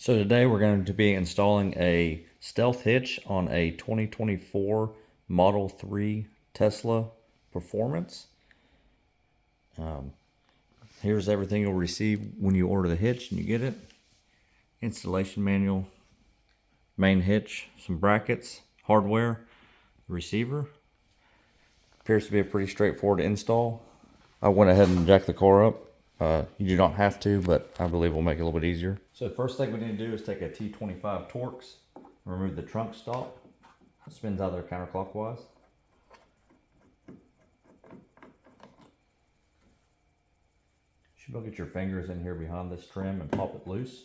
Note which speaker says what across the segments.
Speaker 1: So today we're going to be installing a stealth hitch on a 2024 Model 3 Tesla Performance. Here's everything you'll receive when you order the hitch and you get it. Installation manual, main hitch, some brackets, hardware, receiver. Appears to be a pretty straightforward install. I went ahead and jacked the car up. You do not have to, but I believe we'll make it a little bit easier. So the first thing we need to do is take a T25 Torx, remove the trunk stop. It spins out there counterclockwise. You should be able to get your fingers in here behind this trim and pop it loose.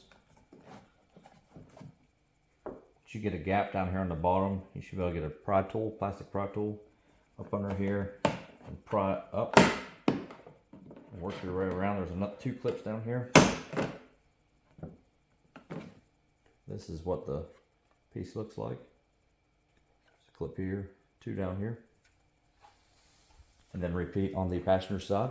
Speaker 1: You get a gap down here on the bottom. You should be able to get a pry tool, plastic pry tool, up under here and pry up. Work your way around. There's two clips down here. This is what the piece looks like. There's a clip here, two down here. And then repeat on the passenger side.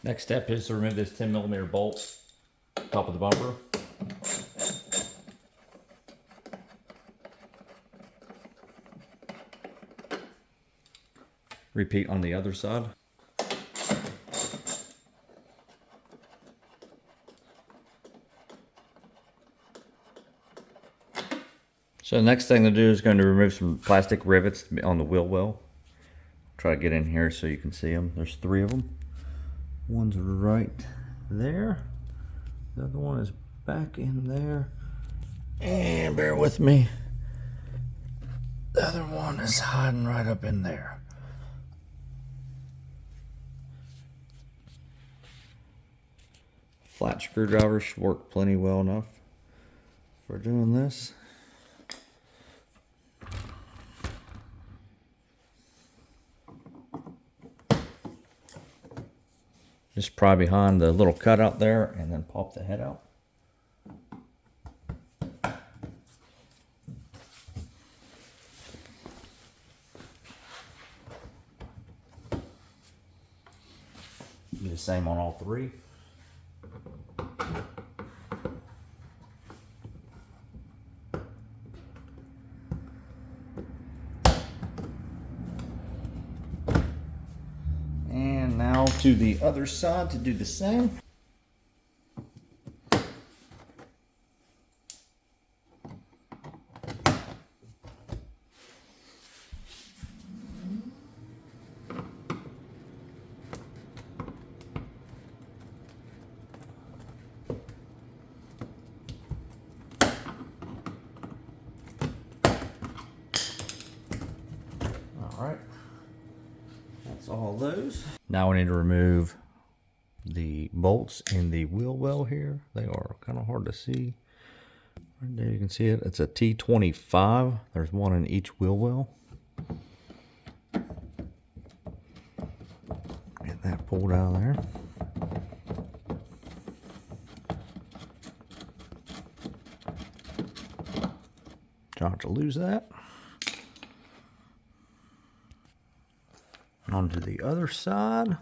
Speaker 1: Next step is to remove this 10mm bolt, top of the bumper. Repeat on the other side. So the next thing to do is going to remove some plastic rivets on the wheel well. Try to get in here so you can see them. There's 3 of them. One's right there. The other one is back in there. And bear with me. The other one is hiding right up in there. Flat screwdriver should work plenty well enough for doing this. Just pry behind the little cutout there and then pop the head out. Do the same on all 3. And now to the other side to do the same. All right. That's all those. Now we need to remove the bolts in the wheel well here. They are kind of hard to see. Right there you can see it. It's a T25. There's one in each wheel well. Get that pulled out of there. Try not to lose that. Onto the other side.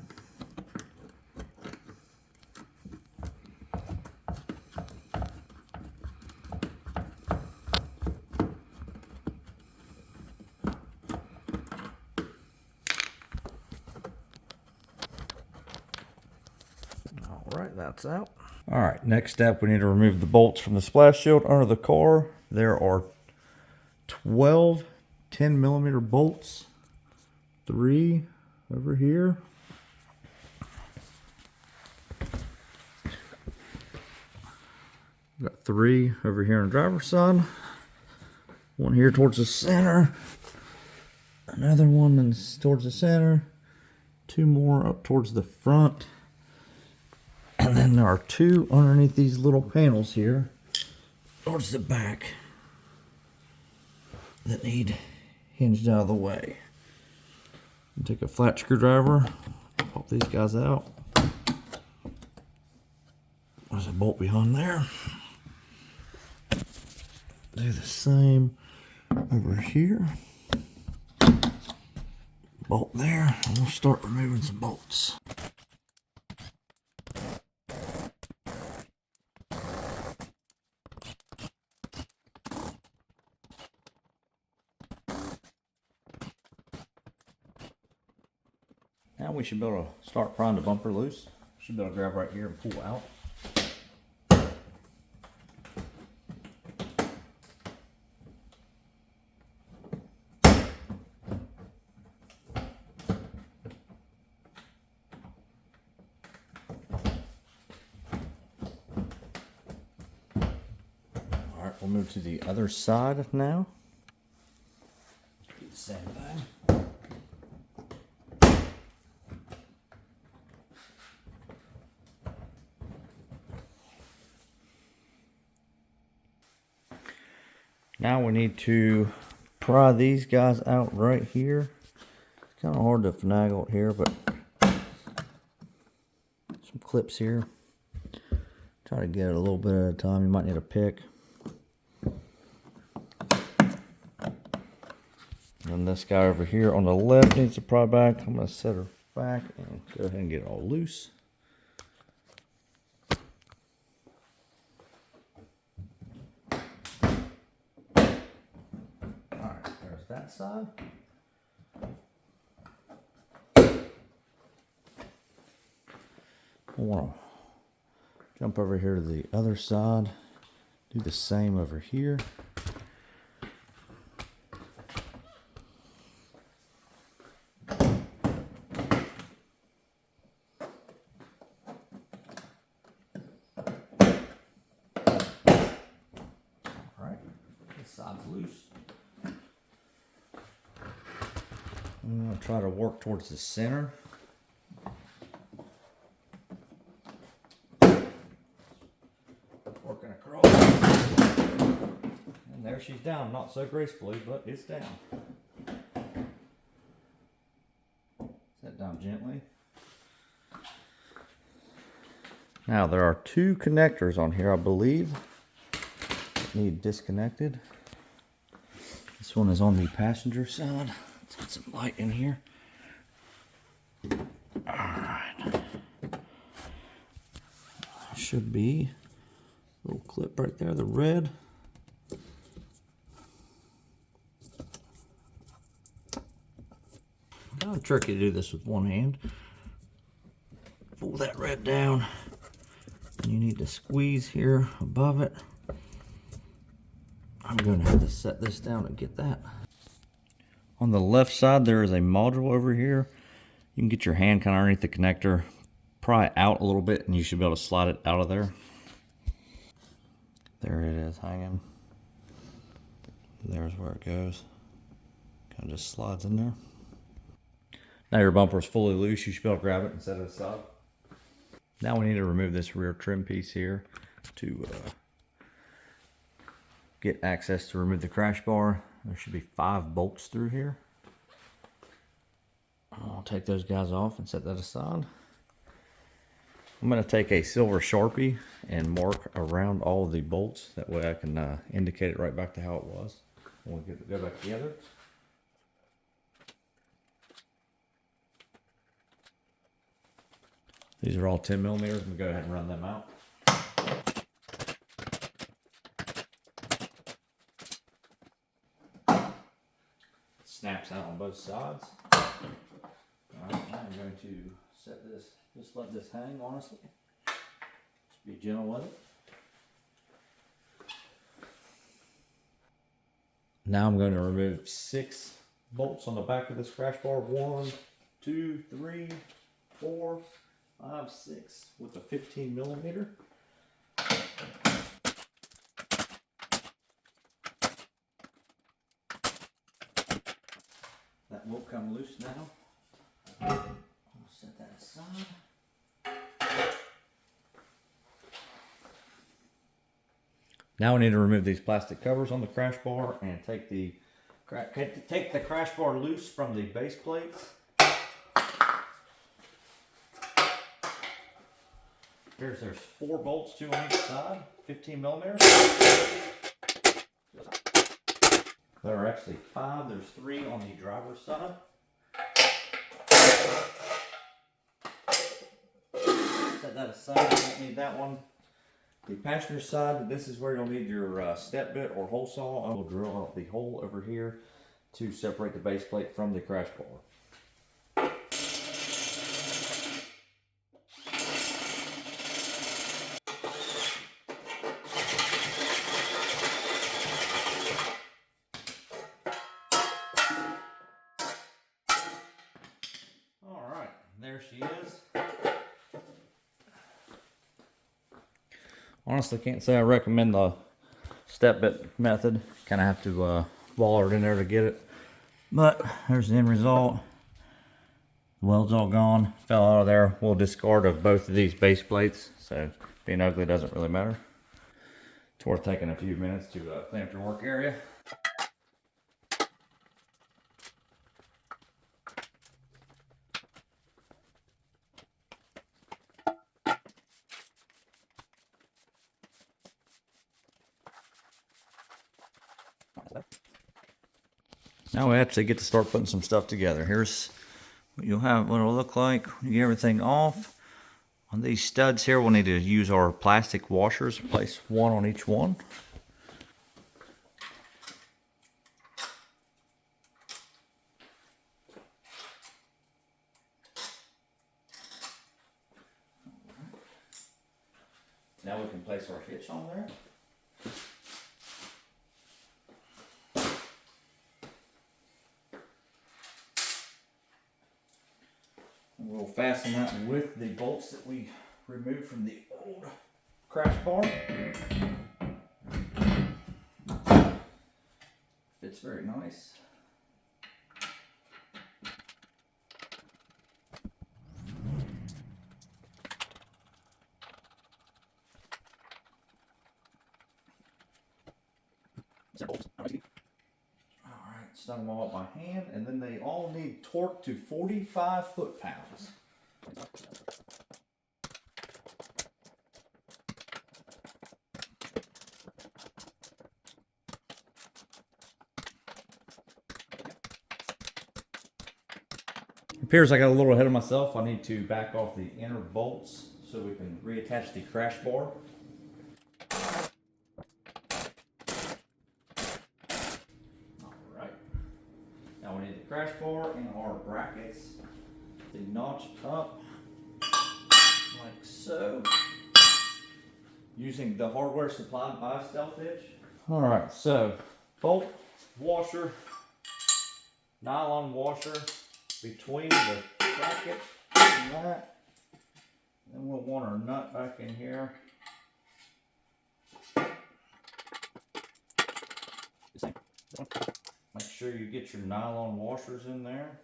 Speaker 1: All right, that's out. All right, next step, we need to remove the bolts from the splash shield under the car. There are 12 10mm bolts, 3 over here. Got 3 over here on the driver's side. One here towards the center. Another one that's towards the center. 2 more up towards the front. And then there are 2 underneath these little panels here towards the back that need hinged out of the way. Take a flat screwdriver, pop these guys out. bolt behind there. Do the same over here. Bolt there, and we'll start removing some bolts. Now we should be able to start prying the bumper loose. Should be able to grab right here and pull out. Alright, we'll move to the other side now. Do the same thing. Now we need to pry these guys out right here. It's kind of hard to finagle it here, but some clips here. Try to get it a little bit at a time. You might need a pick. And this guy over here on the left needs to pry back. I'm going to set her back and go ahead and get it all loose. That side. I want to jump over here to the other side. Do the same over here. All right, this side's loose. I'm going to try to work towards the center. Working across. And there she's down. Not so gracefully, but it's down. Set down gently. Now there are two connectors on here, I believe, that need disconnected. This one is on the passenger side. Let's get some light in here. Alright. Should be a little clip right there, the red. Kind of tricky to do this with one hand. Pull that red down. And you need to squeeze here above it. I'm going to have to set this down to get that. On the left side, there is a module over here. You can get your hand kind of underneath the connector, pry it out a little bit, and you should be able to slide it out of there. There it is hanging. There's where it goes. Kind of just slides in there. Now your bumper is fully loose. You should be able to grab it and set it aside. Now we need to remove this rear trim piece here to get access to remove the crash bar. There should be 5 bolts through here. I'll take those guys off and set that aside. I'm going to take a silver Sharpie and mark around all of the bolts. That way I can indicate it right back to how it was when we go back together. These are all 10 millimeters. I'm going to go ahead and run them out. Snaps out on both sides. Alright, now I'm going to set this, just let this hang, honestly. Just be gentle with it. Now I'm going to remove 6 bolts on the back of this crash bar. 1, 2, 3, 4, 5, 6 with a 15 millimeter. That will come loose now. I'll set that aside. Now we need to remove these plastic covers on the crash bar and take the crash bar loose from the base plates. There's 4 bolts, 2 on each side, 15 millimeters. There are actually 5. There's 3 on the driver's side. Set that aside. You don't need that one. The passenger side, this is where you'll need your step bit or hole saw. I will drill out the hole over here to separate the base plate from the crash bar. Alright, there she is. Honestly, can't say I recommend the step bit method. Kind of have to wall it in there to get it. But there's the end result. The weld's all gone, fell out of there. We'll discard of both of these base plates, so being ugly doesn't really matter. It's worth taking a few minutes to clean up your work area. Now we actually get to start putting some stuff together. Here's what you'll have, what it'll look like when you get everything off. On these studs here, we'll need to use our plastic washers. Place 1 on each one. Now we can place our hitch on there. We'll fasten that with the bolts that we removed from the old crash bar. Fits very nice. Alright, snug them all up by hand, and then they all need torque to 45 foot-pounds. It appears I got a little ahead of myself. I need to back off the inner bolts so we can reattach the crash bar. Alright. Now we need the crash bar and our brackets to notch up like so, using the hardware supplied by Stealth Hitch. Alright, so bolt, washer, nylon washer between the bracket and that. Then we'll want our nut back in here. Make sure you get your nylon washers in there.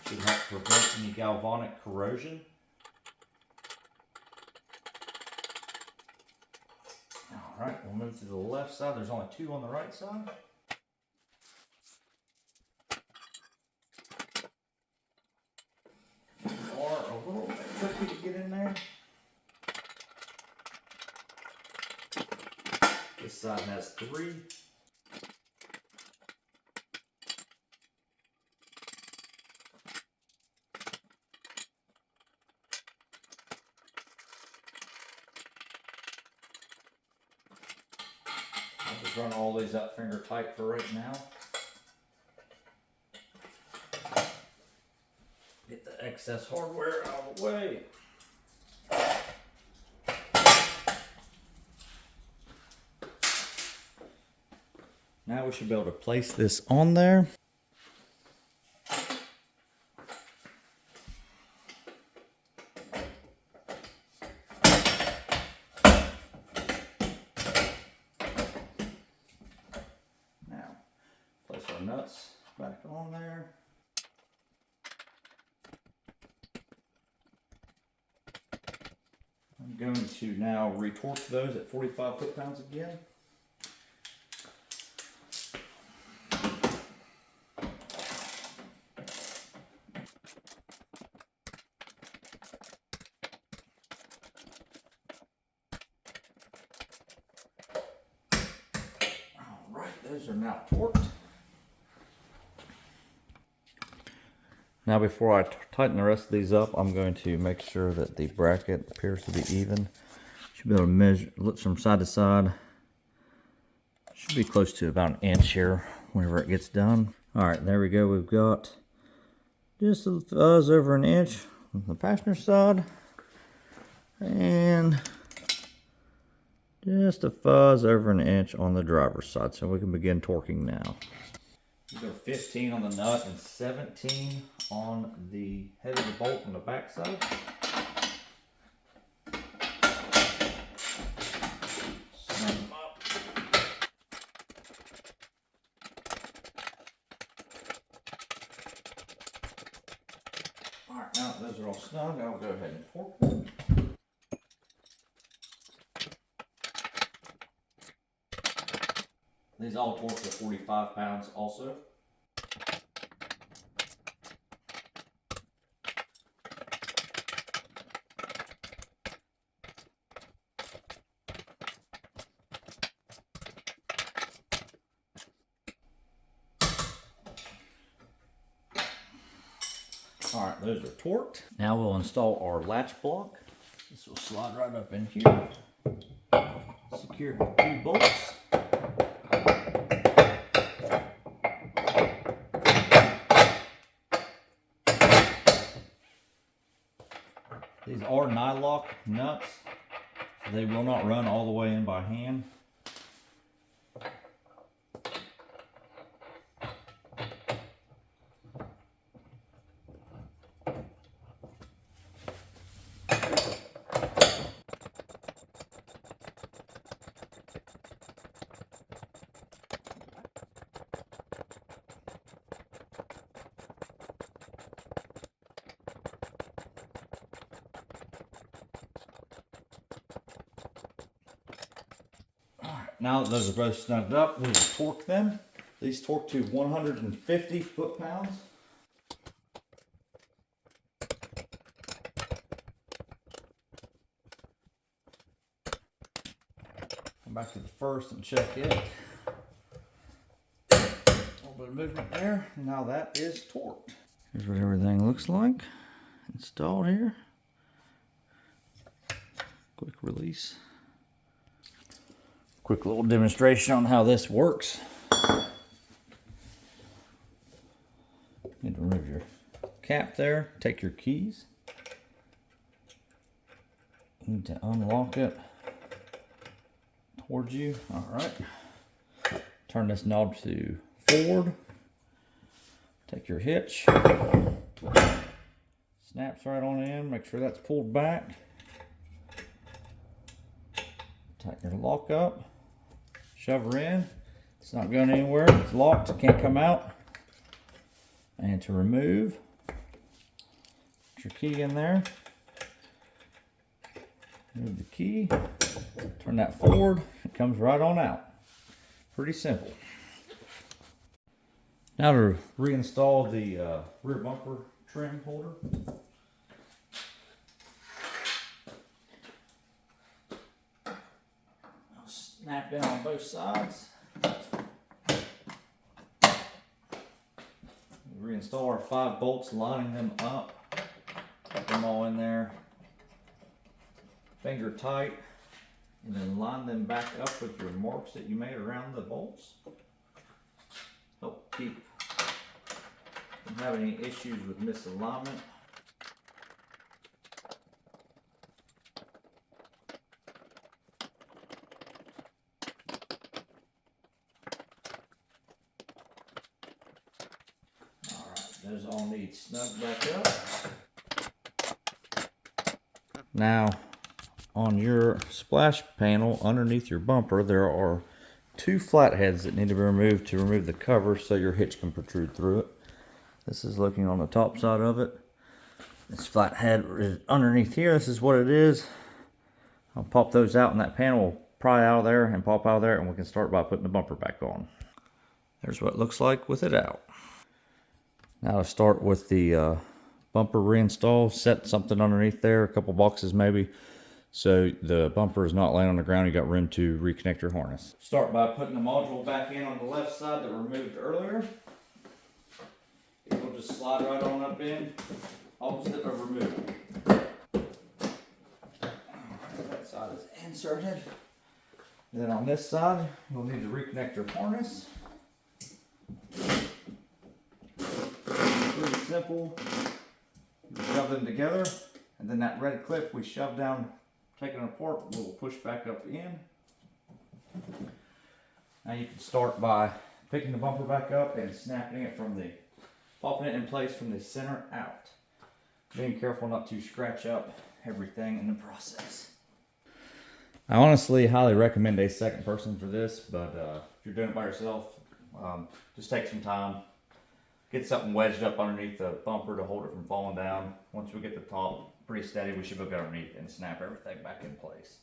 Speaker 1: Should help prevent any galvanic corrosion. Alright, we'll move to the left side. There's only 2 on the right side. Are a little bit tricky to get in there. This side has 3. I'll just run all these up finger tight for right now. Get the excess hardware out of the way. Now we should be able to place this on there. Now, place our nuts back on there. I'm going to now retorque those at 45 foot-pounds again. those are now torqued. Now before I tighten the rest of these up, I'm going to make sure that the bracket appears to be even. Should be able to measure, look from side to side. Should be close to about an inch here whenever it gets done. All right, there we go. We've got just a fuzz over an inch on the passenger side. And just a fuzz over an inch on the driver's side. So we can begin torquing now. We go 15 on the nut and 17 on the head of the bolt on the back side. Snap them up. Alright, now that those are all snug, I'll go ahead and torque them. These all torque to 45 pounds also. All right, those are torqued. Now we'll install our latch block. This will slide right up in here. Secure with 2 bolts. These are nylock nuts, so they will not run all the way in by hand. Now that those are both snugged up, we will torque them. These torque to 150 foot-pounds. Come back to the first and check it. A little bit of movement there. Now that is torqued. Here's what everything looks like installed here. Quick release. Quick little demonstration on how this works. Need to remove your cap there. Take your keys. You need to unlock it towards you. All right. Turn this knob to forward. Take your hitch. Snaps right on in. Make sure that's pulled back. Tighten your lock up. Shove her in. It's not going anywhere. It's locked. It can't come out. And to remove, put your key in there. Move the key. Turn that forward. It comes right on out. Pretty simple. Now to reinstall the rear bumper trim holder. Snap in on both sides. Reinstall our 5 bolts, lining them up. Put them all in there. Finger tight. And then line them back up with your marks that you made around the bolts. Help keep from having any issues with misalignment. Those all need snugged back up. Now, on your splash panel underneath your bumper, there are 2 flatheads that need to be removed to remove the cover so your hitch can protrude through it. This is looking on the top side of it. This flathead is underneath here. This is what it is. I'll pop those out and that panel will pry out of there and pop out of there, and we can start by putting the bumper back on. There's what it looks like with it out. Now to start with the bumper reinstall, set something underneath there, a couple boxes maybe, so the bumper is not laying on the ground. You got room to reconnect your harness. Start by putting the module back in on the left side that we removed earlier. It will just slide right on up in, opposite of removal. That side is inserted. Then on this side, you'll need to reconnect your harness. Pretty simple. You shove them together, and then that red clip we shove down, taking it apart, we'll push back up in. Now you can start by picking the bumper back up and snapping it from the, popping it in place from the center out. Being careful not to scratch up everything in the process. I honestly highly recommend a second person for this, but if you're doing it by yourself, just take some time. Get something wedged up underneath the bumper to hold it from falling down. Once we get the top pretty steady, we should be able to get underneath and snap everything back in place.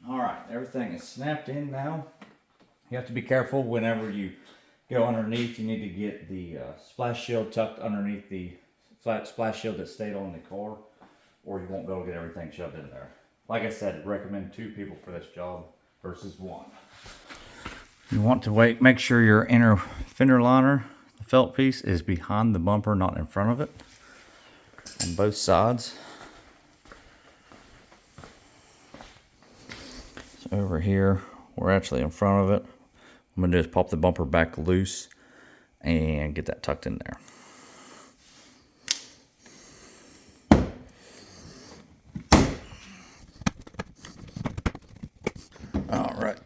Speaker 1: All right, everything is snapped in now. You have to be careful whenever you go underneath. You need to get the splash shield tucked underneath the flat splash shield that stayed on the car, or you won't be able to get everything shoved in there. Like I said, recommend 2 people for this job versus 1. You want to make sure your inner fender liner, the felt piece, is behind the bumper, not in front of it, on both sides. So over here, we're actually in front of it. I'm going to do is pop the bumper back loose and get that tucked in there. All right,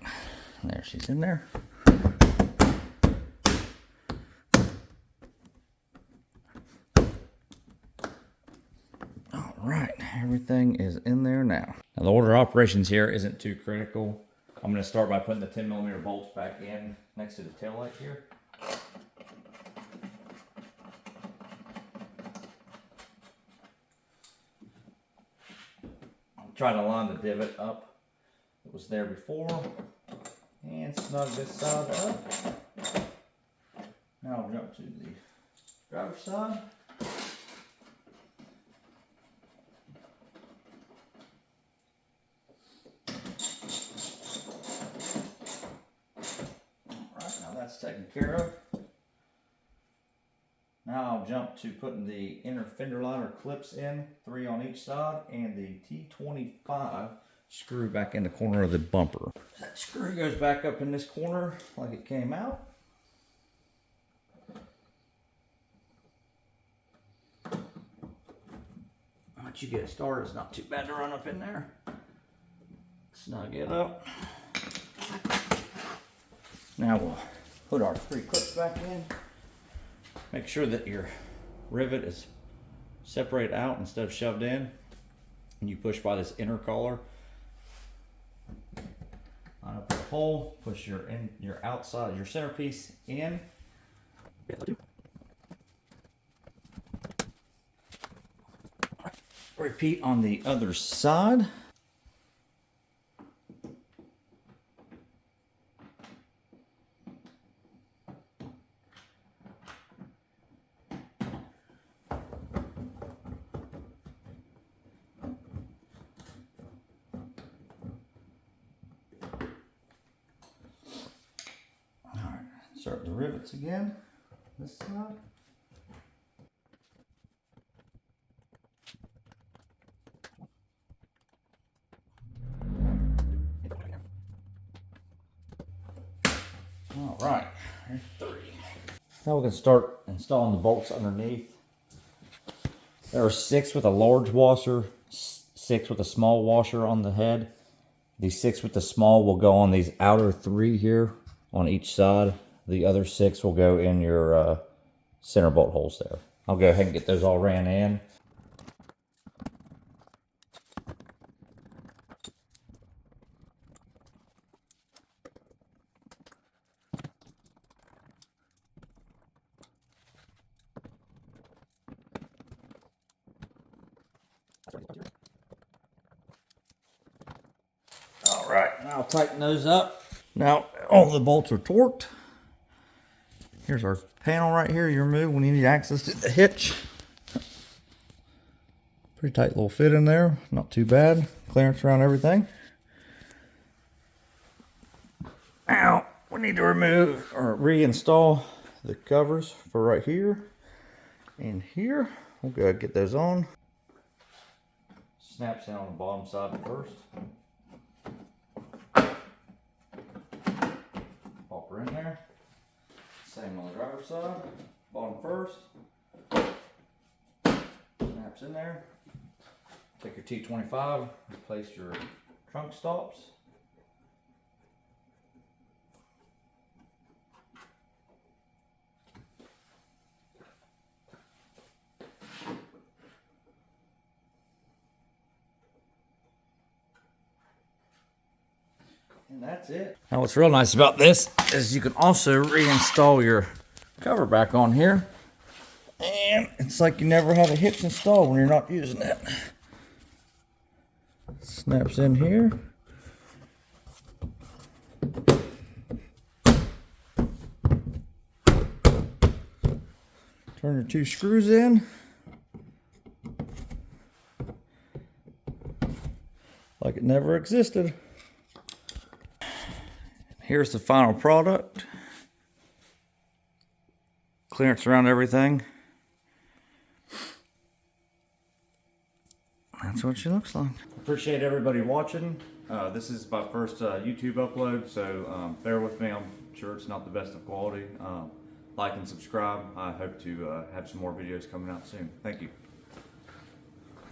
Speaker 1: there she's in there. All right, everything is in there now. Now the order of operations here isn't too critical. I'm going to start by putting the 10mm bolts back in next to the taillight here. I'll try to line the divot up that was there before and snug this side up. Now I'll jump to the driver's side. Taken care of. Now I'll jump to putting the inner fender liner clips in, 3 on each side, and the T25 screw back in the corner of the bumper. That screw goes back up in this corner like it came out. Once you get it started, it's not too bad to run up in there. Snug it up. Now we'll put our 3 clips back in. Make sure that your rivet is separated out instead of shoved in. And you push by this inner collar. Line up the hole, push your outside, your centerpiece in. Repeat on the other side. Insert the rivets again, this side. All right, there's 3. Now we can start installing the bolts underneath. There are 6 with a large washer, 6 with a small washer on the head. These 6 with the small will go on these outer 3 here on each side. The other 6 will go in your center bolt holes there. I'll go ahead and get those all ran in. All right, now I'll tighten those up. Now all the bolts are torqued. Here's our panel right here you remove when you need access to the hitch. Pretty tight little fit in there, not too bad. Clearance around everything. Now we need to remove or reinstall the covers for right here and here. We'll go ahead and get those on. Snaps in on the bottom side first. Pop her in there. Same on the driver's side. Bottom first. Snaps in there. Take your T25, replace your trunk stops. And that's it. Now what's real nice about this is you can also reinstall your cover back on here. And it's like you never had a hitch installed when you're not using it. Snaps in here. Turn your two screws in. Like it never existed. Here's the final product. Clearance around everything. That's what she looks like. Appreciate everybody watching. This is my first YouTube upload, so bear with me. I'm sure it's not the best of quality. Like and subscribe. I hope to have some more videos coming out soon. Thank you.